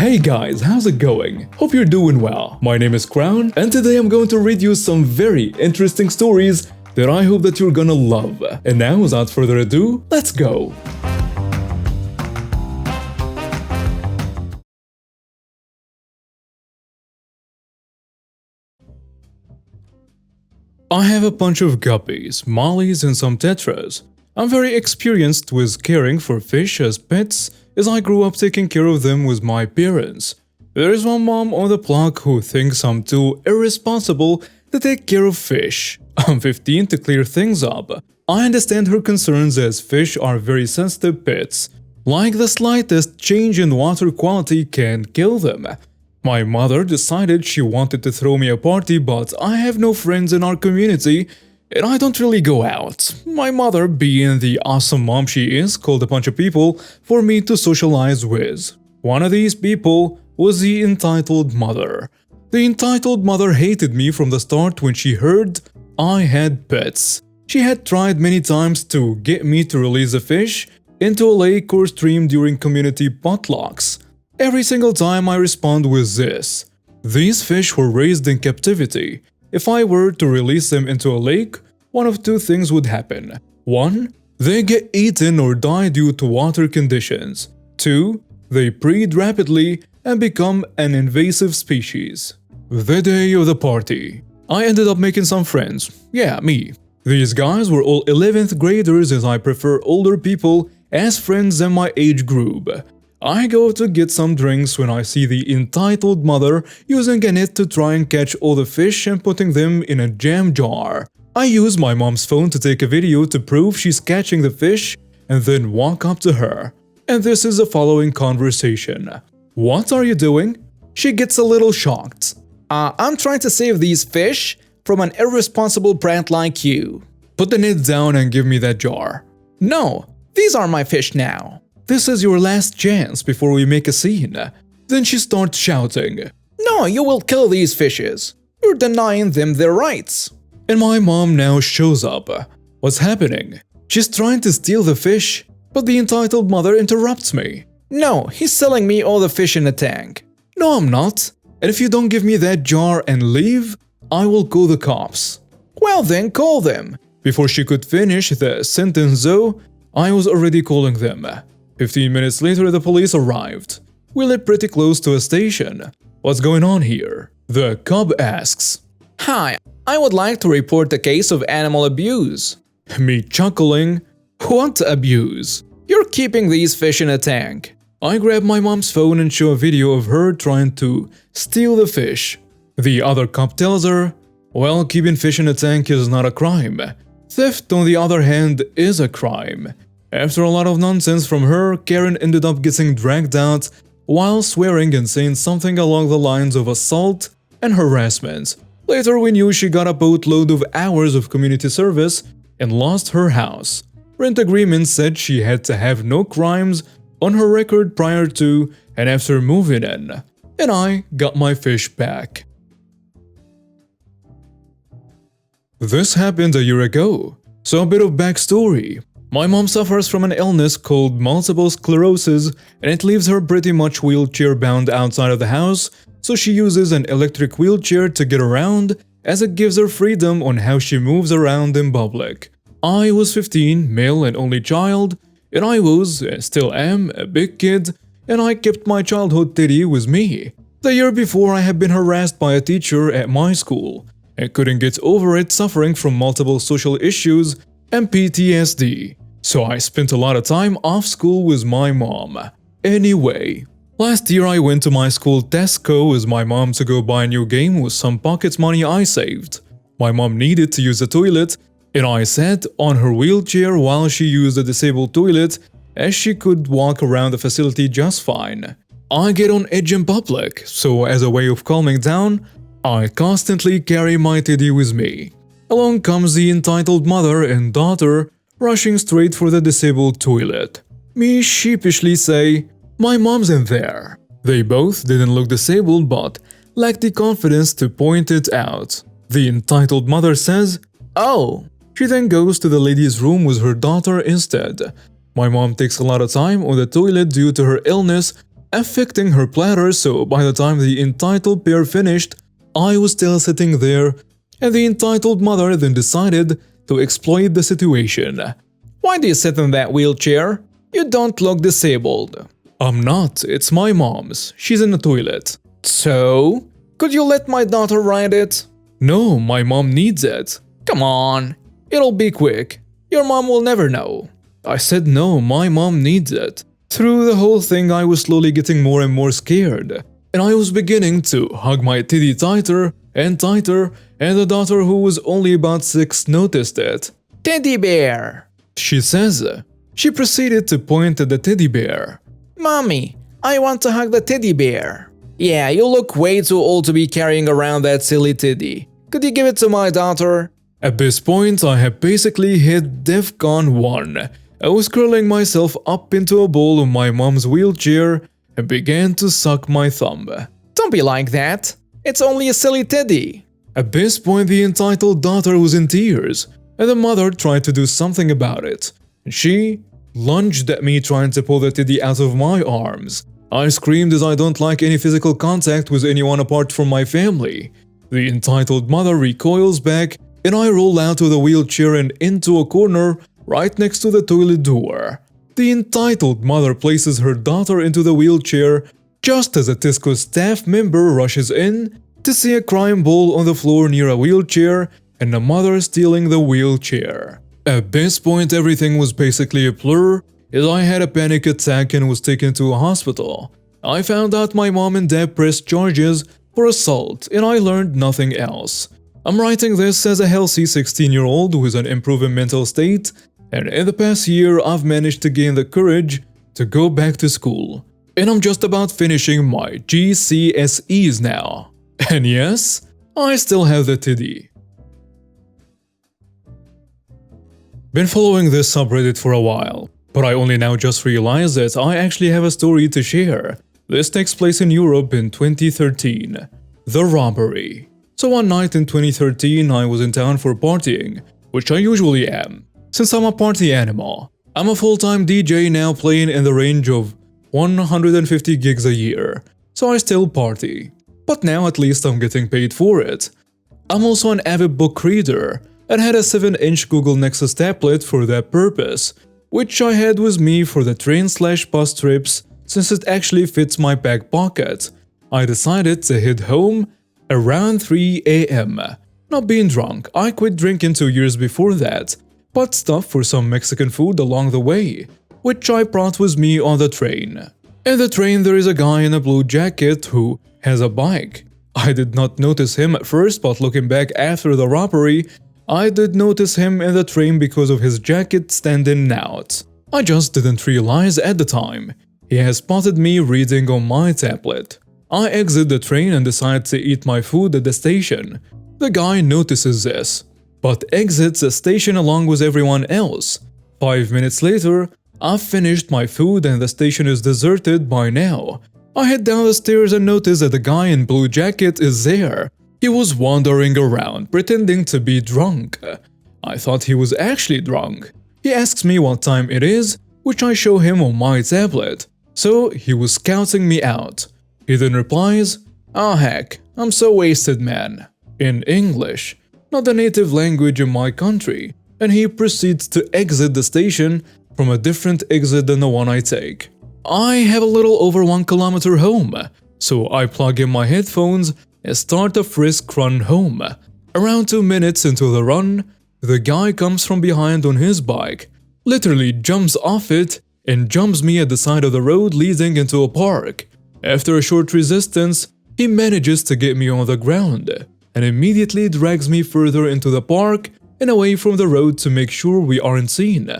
Hey guys, how's it going? Hope you're doing well. My name is Crown, and today I'm going to read you some very interesting stories that I hope that you're gonna love. And now, without further ado, let's go! I have a bunch of guppies, mollies, and some tetras. I'm very experienced with caring for fish as pets, as I grew up taking care of them with my parents. There is one mom on the block who thinks I'm too irresponsible to take care of fish. I'm 15 to clear things up. I understand her concerns as fish are very sensitive pets. Like the slightest change in water quality can kill them. My mother decided she wanted to throw me a party, but I have no friends in our community and I don't really go out. My mother, being the awesome mom she is, called a bunch of people for me to socialize with. One of these people was the entitled mother. The entitled mother hated me from the start when she heard I had pets. She had tried many times to get me to release a fish into a lake or stream during community potlucks. Every single time I respond with this: these fish were raised in captivity. If I were to release them into a lake, one of two things would happen. 1. They get eaten or die due to water conditions. 2. They breed rapidly and become an invasive species. The day of the party, I ended up making some friends. Yeah, me. These guys were all 11th graders, as I prefer older people as friends than my age group. I go to get some drinks when I see the entitled mother using a net to try and catch all the fish and putting them in a jam jar. I use my mom's phone to take a video to prove she's catching the fish and then walk up to her. And this is the following conversation. "What are you doing?" She gets a little shocked. I'm trying to save these fish from an irresponsible brat like you." "Put the net down and give me that jar." "No, these are my fish now." "This is your last chance before we make a scene." Then she starts shouting, "No, you will kill these fishes. You're denying them their rights." And my mom now shows up. What's happening? She's trying to steal the fish, but the entitled mother interrupts me. "No, he's selling me all the fish in the tank." "No, I'm not. And if you don't give me that jar and leave, I will call the cops." "Well then, call them." Before she could finish the sentence though, I was already calling them. 15 minutes later, the police arrived. We live pretty close to a station. "What's going on here?" The cop asks. "Hi, I would like to report a case of animal abuse." Me chuckling. "What abuse?" "You're keeping these fish in a tank." I grab my mom's phone and show a video of her trying to steal the fish. The other cop tells her, "Well, keeping fish in a tank is not a crime. Theft, on the other hand, is a crime." After a lot of nonsense from her, Karen ended up getting dragged out while swearing and saying something along the lines of assault and harassment. Later, we knew she got a boatload of hours of community service and lost her house. Rent agreement said she had to have no crimes on her record prior to and after moving in. And I got my fish back. This happened a year ago. So a bit of backstory. My mom suffers from an illness called multiple sclerosis, and it leaves her pretty much wheelchair-bound outside of the house, so she uses an electric wheelchair to get around, as it gives her freedom on how she moves around in public. I was 15, male and only child, and I was, and still am, a big kid, and I kept my childhood teddy with me. The year before, I had been harassed by a teacher at my school, and couldn't get over it, suffering from multiple social issues and PTSD. So I spent a lot of time off school with my mom. Anyway, last year I went to my school Tesco with my mom to go buy a new game with some pocket money I saved. My mom needed to use the toilet, and I sat on her wheelchair while she used the disabled toilet, as she could walk around the facility just fine. I get on edge in public, so as a way of calming down, I constantly carry my teddy with me. Along comes the entitled mother and daughter, rushing straight for the disabled toilet. Me sheepishly say, "My mom's in there." They both didn't look disabled but lacked the confidence to point it out. The entitled mother says, "Oh." She then goes to the ladies' room with her daughter instead. My mom takes a lot of time on the toilet due to her illness, affecting her platter, so by the time the entitled pair finished, I was still sitting there, and the entitled mother then decided to exploit the situation. Why do you sit in that wheelchair? You don't look disabled. I'm not, it's my mom's. She's in the toilet. So? Could you let my daughter ride it? No, my mom needs it. Come on, it'll be quick. Your mom will never know. I said no, my mom needs it. Through the whole thing, I was slowly getting more and more scared, and I was beginning to hug my teddy tighter, and the daughter, who was only about 6, noticed it. Teddy bear, she says. She proceeded to point at the teddy bear. Mommy, I want to hug the teddy bear. Yeah, you look way too old to be carrying around that silly teddy. Could you give it to my daughter? At this point, I had basically hit DEFCON 1. I was curling myself up into a ball of my mom's wheelchair and began to suck my thumb. Don't be like that. It's only a silly teddy. At this point, the entitled daughter was in tears, and the mother tried to do something about it. She lunged at me, trying to pull the teddy out of my arms. I screamed, as I don't like any physical contact with anyone apart from my family. The entitled mother recoils back, and I roll out of the wheelchair and into a corner right next to the toilet door. The entitled mother places her daughter into the wheelchair just as a Tesco staff member rushes in to see a crime ball on the floor near a wheelchair and the mother stealing the wheelchair. At this point, everything was basically a blur, as I had a panic attack and was taken to a hospital. I found out my mom and dad pressed charges for assault, and I learned nothing else. I'm writing this as a healthy 16-year-old with an improving mental state, and in the past year I've managed to gain the courage to go back to school. And I'm just about finishing my GCSEs now. And yes, I still have the teddy. Been following this subreddit for a while, but I only now just realized that I actually have a story to share. This takes place in Europe in 2013. The robbery. So one night in 2013, I was in town for partying, which I usually am, since I'm a party animal. I'm a full-time DJ now, playing in the range of 150 gigs a year, so I still party. But now at least I'm getting paid for it. I'm also an avid book reader, and had a 7-inch Google Nexus tablet for that purpose, which I had with me for the train/bus trips since it actually fits my back pocket. I decided to head home around 3 AM. Not being drunk, I quit drinking 2 years before that, but stopped for some Mexican food along the way, which I brought with me on the train. In the train there is a guy in a blue jacket who has a bike. I did not notice him at first, but looking back after the robbery, I did notice him in the train because of his jacket standing out. I just didn't realize at the time. He has spotted me reading on my tablet. I exit the train and decide to eat my food at the station. The guy notices this, but exits the station along with everyone else. 5 minutes later, I've finished my food and the station is deserted by now. I head down the stairs and notice that the guy in blue jacket is there. He was wandering around, pretending to be drunk. I thought he was actually drunk. He asks me what time it is, which I show him on my tablet. So he was scouting me out. He then replies, "Oh heck, I'm so wasted, man," in English, not the native language in my country, and he proceeds to exit the station from a different exit than the one I take. I have a little over 1 kilometer home, so I plug in my headphones and start a frisk run home. Around 2 minutes into the run, the guy comes from behind on his bike, literally jumps off it, and jumps me at the side of the road leading into a park. After a short resistance, he manages to get me on the ground, and immediately drags me further into the park and away from the road to make sure we aren't seen.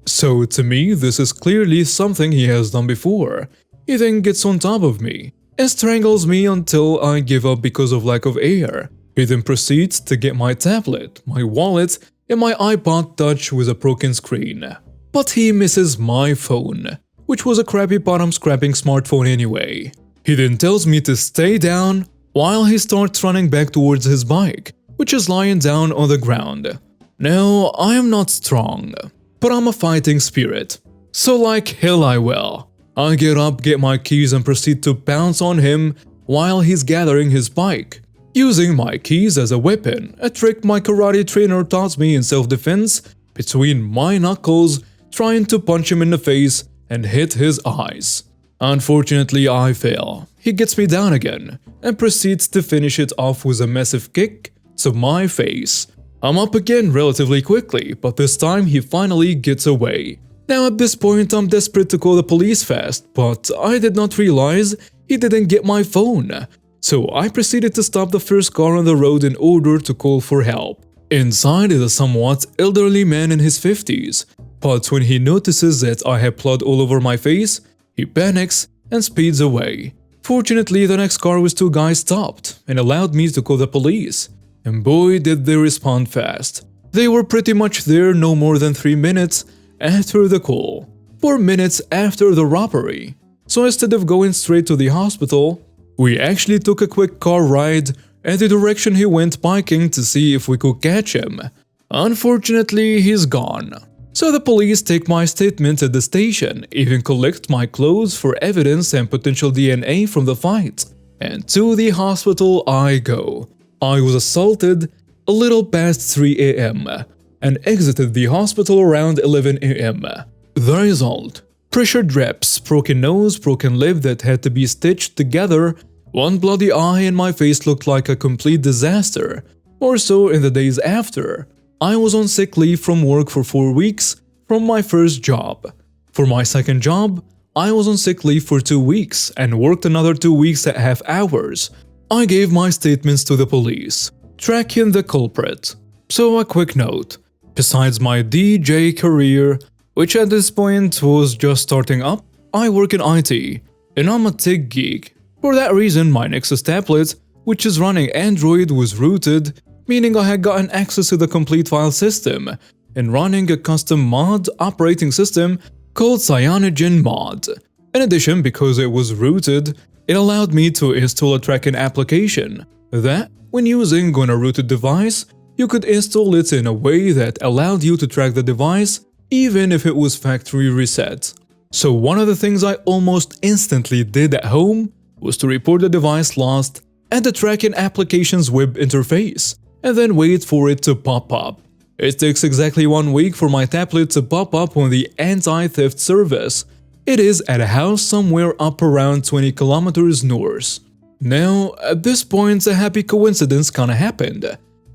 So to me, this is clearly something he has done before. He then gets on top of me and strangles me until I give up because of lack of air. He then proceeds to get my tablet, my wallet, and my iPod Touch with a broken screen. But he misses my phone, which was a crappy bottom scrapping smartphone anyway. He then tells me to stay down while he starts running back towards his bike, which is lying down on the ground. Now, I am not strong, but I'm a fighting spirit, so like hell I will. I get up, get my keys, and proceed to pounce on him while he's gathering his bike. Using my keys as a weapon, a trick my karate trainer taught me in self-defense, between my knuckles, trying to punch him in the face and hit his eyes. Unfortunately, I fail. He gets me down again and proceeds to finish it off with a massive kick to my face. I'm up again relatively quickly, but this time he finally gets away. Now at this point I'm desperate to call the police fast, but I did not realize he didn't get my phone. So I proceeded to stop the first car on the road in order to call for help. Inside is a somewhat elderly man in his 50s, but when he notices that I have blood all over my face, he panics and speeds away. Fortunately, the next car with two guys stopped and allowed me to call the police. And boy, did they respond fast. They were pretty much there no more than 3 minutes after the call, 4 minutes after the robbery. So instead of going straight to the hospital, we actually took a quick car ride at the direction he went biking to see if we could catch him. Unfortunately, he's gone. So the police take my statement at the station, even collect my clothes for evidence and potential DNA from the fight. And to the hospital I go. I was assaulted a little past 3 a.m. and exited the hospital around 11 a.m. The result: pressured reps, broken nose, broken lip that had to be stitched together, one bloody eye, and my face looked like a complete disaster. Or so in the days after. I was on sick leave from work for 4 weeks from my first job. For my second job, I was on sick leave for 2 weeks and worked another 2 weeks at half hours. I gave my statements to the police, tracking the culprit. So a quick note: besides my DJ career, which at this point was just starting up, I work in IT, and I'm a tech geek. For that reason, my Nexus tablet, which is running Android, was rooted, meaning I had gotten access to the complete file system, and running a custom mod operating system called Cyanogen Mod. In addition, because it was rooted, it allowed me to install a tracking application that, when using on a rooted device, you could install it in a way that allowed you to track the device even if it was factory reset. So one of the things I almost instantly did at home was to report the device lost at the tracking application's web interface, and then wait for it to pop up. It takes exactly 1 week for my tablet to pop up on the anti-theft service. It is at a house somewhere up around 20 kilometers north. Now, at this point, a happy coincidence kinda happened.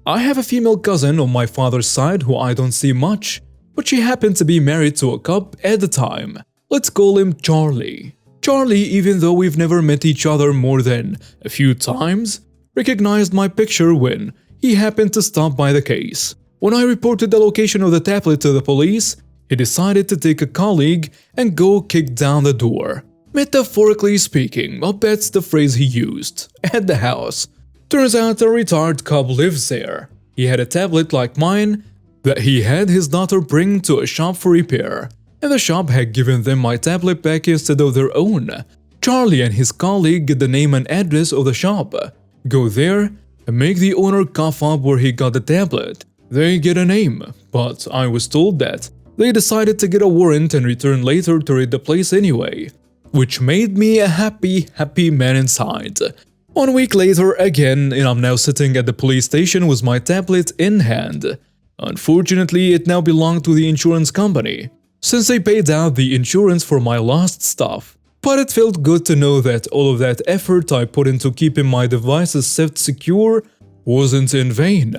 I have a female cousin on my father's side who I don't see much, but she happened to be married to a cop at the time. Let's call him Charlie. Charlie, even though we've never met each other more than a few times, recognized my picture when he happened to stop by the case. When I reported the location of the tablet to the police, he decided to take a colleague and go kick down the door. Metaphorically speaking, but that's the phrase he used, at the house. Turns out a retired cop lives there. He had a tablet like mine that he had his daughter bring to a shop for repair, and the shop had given them my tablet back instead of their own. Charlie and his colleague get the name and address of the shop, go there, and make the owner cough up where he got the tablet. They get a name, but I was told that they decided to get a warrant and return later to raid the place anyway, which made me a happy man inside. 1 week later again, and I'm now sitting at the police station with my tablet in hand. Unfortunately, it now belonged to the insurance company, since they paid out the insurance for my lost stuff. But it felt good to know that all of that effort I put into keeping my devices safe secure wasn't in vain.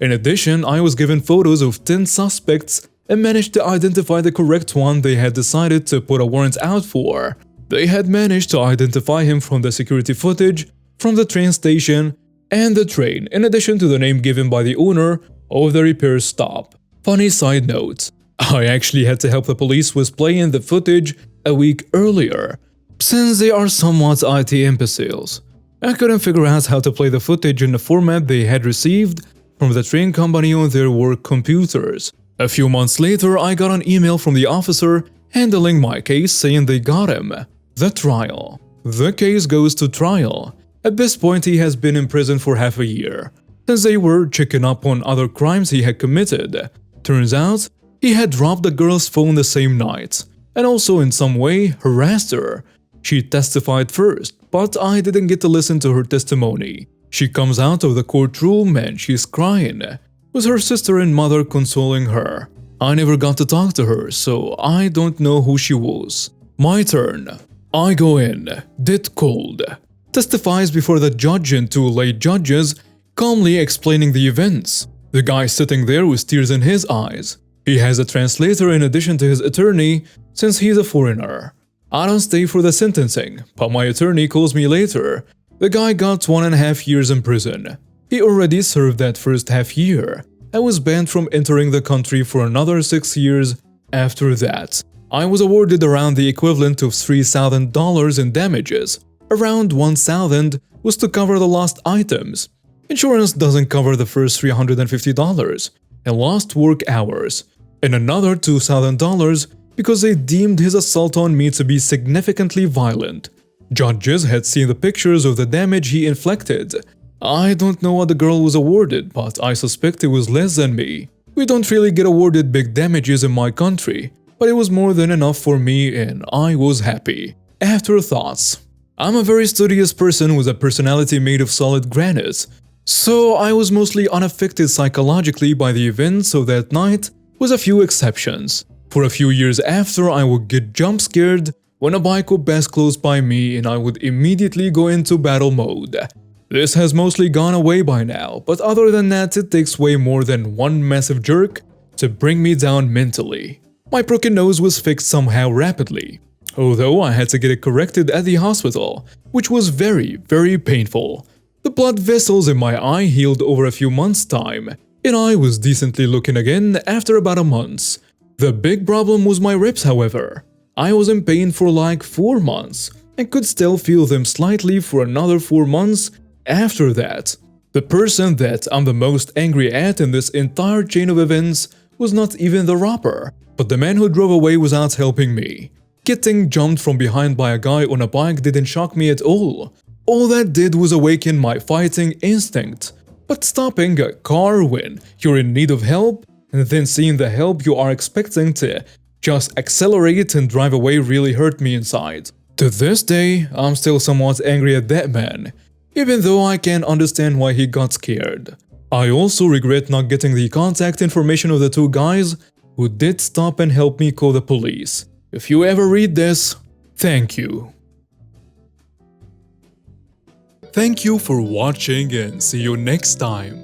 In addition, I was given photos of 10 suspects and managed to identify the correct one they had decided to put a warrant out for. They had managed to identify him from the security footage, from the train station, and the train, in addition to the name given by the owner of the repair stop. Funny side note, I actually had to help the police with playing the footage a week earlier, since they are somewhat IT imbeciles. I couldn't figure out how to play the footage in the format they had received from the train company on their work computers. A few months later, I got an email from the officer handling my case saying they got him. The trial. The case goes to trial. At this point, he has been in prison for half a year, since they were checking up on other crimes he had committed. Turns out, he had robbed the girl's phone the same night, and also in some way harassed her. She testified first, but I didn't get to listen to her testimony. She comes out of the courtroom and she's crying, with her sister and mother consoling her. I never got to talk to her, so I don't know who she was. My turn. I go in, dead cold. Testifies before the judge and two late judges, calmly explaining the events. The guy sitting there with tears in his eyes. He has a translator in addition to his attorney, since he's a foreigner. I don't stay for the sentencing, but my attorney calls me later. The guy got 1.5 years in prison. He already served that first half year and was banned from entering the country for another 6 years after that. I was awarded around the equivalent of $3,000 in damages. Around $1,000 was to cover the lost items. Insurance doesn't cover the first $350 and lost work hours, and another $2,000 because they deemed his assault on me to be significantly violent. Judges had seen the pictures of the damage he inflicted. I don't know what the girl was awarded, but I suspect it was less than me. We don't really get awarded big damages in my country, but it was more than enough for me and I was happy. Afterthoughts. I'm a very studious person with a personality made of solid granite, so I was mostly unaffected psychologically by the events of that night, with a few exceptions. For a few years after, I would get jump scared when a bike would pass close by me and I would immediately go into battle mode. This has mostly gone away by now, but other than that, it takes way more than one massive jerk to bring me down mentally. My broken nose was fixed somehow rapidly, although I had to get it corrected at the hospital, which was very, very painful. The blood vessels in my eye healed over a few months' time, and I was decently looking again after about a month. The big problem was my ribs, however. I was in pain for like 4 months, and could still feel them slightly for another 4 months after that. The person that I'm the most angry at in this entire chain of events was not even the robber, but the man who drove away without helping me. Getting jumped from behind by a guy on a bike didn't shock me at all. All that did was awaken my fighting instinct. But stopping a car when you're in need of help, and then seeing the help you are expecting to just accelerate and drive away really hurt me inside. To this day, I'm still somewhat angry at that man, even though I can understand why he got scared. I also regret not getting the contact information of the two guys who did stop and help me call the police. If you ever read this, thank you. Thank you for watching and see you next time.